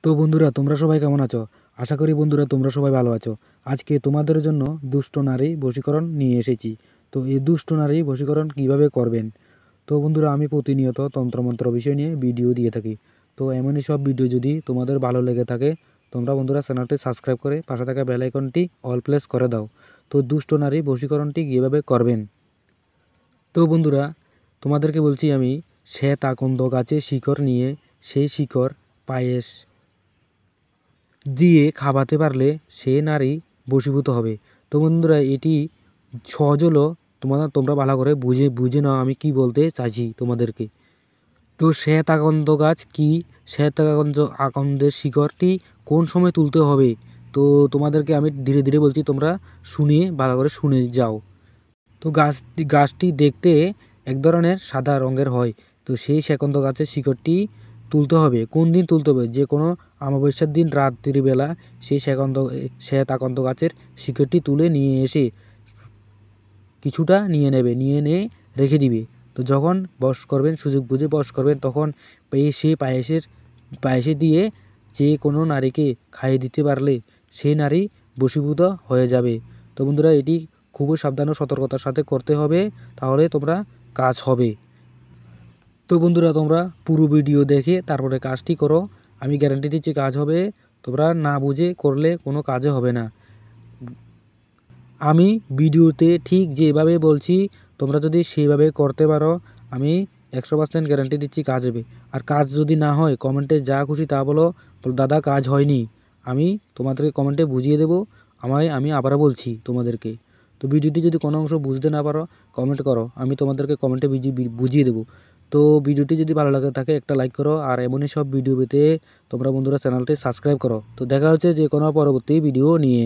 তো বন্ধুরা, তোমরা সবাই কেমন আছো? আশা করি বন্ধুরা তোমরা সবাই ভালো আছো। আজকে তোমাদের জন্য দুষ্ট নারী বশীকরণ নিয়ে এসেছি। তো এই দুষ্ট নারী বশীকরণ কিভাবে করবেন? তো বন্ধুরা, আমি প্রতিনিয়ত তন্ত্রমন্ত্র বিষয় নিয়ে ভিডিও দিয়ে থাকি। তো এমনই সব ভিডিও যদি তোমাদের ভালো লেগে থাকে, তোমরা বন্ধুরা চ্যানেলটি সাবস্ক্রাইব করে পাশে থাকা বেল আইকনটি অল প্রেস করে দাও। তো দুষ্ট নারী বশীকরণটি কীভাবে করবেন? তো বন্ধুরা, তোমাদেরকে বলছি আমি, শ্বেত আকন্দ গাছে শিকড় নিয়ে সেই শিকড় পায়েস দিয়ে খাওয়াতে পারলে সে নারী বশীভূত হবে। তো বন্ধুরা, এটি সহজ হলো, তোমরা ভালো করে বুঝে বুঝে নাও আমি কি বলতে চাইছি তোমাদেরকে। তো শ্বেত আকন্দ গাছ কি, শ্বেত আকন্দের শিকড়টি কোন সময় তুলতে হবে, তো তোমাদেরকে আমি ধীরে ধীরে বলছি, তোমরা শুনে ভালো করে শুনে যাও। তো গাছটি দেখতে এক ধরনের সাদা রঙের হয়। তো সেই সেকন্দ গাছের শিকড়টি তুলতে হবে। কোন দিন তুলতে হবে? যে কোনো অমাবস্যার দিন রাত্রিবেলা সেই শ্বেত আকন্দ গাছের শিকড়টি তুলে নিয়ে এসে কিছুটা নিয়ে নেবে, নিয়ে নিয়ে রেখে দিবে। তো যখন বশ করবেন, সুযোগ বুঝে বশ করবেন, তখন সেই পায়েসে দিয়ে যে কোনো নারীকে খাইয়ে দিতে পারলে সেই নারী বশীভূত হয়ে যাবে। তো বন্ধুরা, এটি খুবই সাবধান ও সতর্কতার সাথে করতে হবে, তাহলে তোমরা কাজ হবে। তো বন্ধুরা, তোমরা পুরো ভিডিও দেখে তারপরে কাজটি করো। আমি গ্যারান্টি দিচ্ছি কাজ হবে। তোমরা না বুঝে করলে কোনো কাজে হবে না। আমি ভিডিওতে ঠিক যেভাবে বলছি, তোমরা যদি সেইভাবে করতে পারো, আমি 100% গ্যারান্টি দিচ্ছি কাজ হবে। আর কাজ যদি না হয়, কমেন্টে যা খুশি তা বলো, দাদা কাজ হয়নি। আমি তোমাদেরকে কমেন্টে বুঝিয়ে দেবো। আমি আবারও বলছি তোমাদেরকে। তো ভিডিওটি যদি কোনো অংশ বুঝতে না পারো, কমেন্ট করো, আমি তোমাদেরকে কমেন্টে বুঝিয়ে দেবো। তো ভিডিওটি যদি ভালো লাগে থাকে একটা লাইক করো, আর এমনই সব ভিডিও পেতে তোমরা বন্ধুরা চ্যানেলটি সাবস্ক্রাইব করো। তো দেখা হচ্ছে যে কোনো পরবর্তী ভিডিও নিয়ে।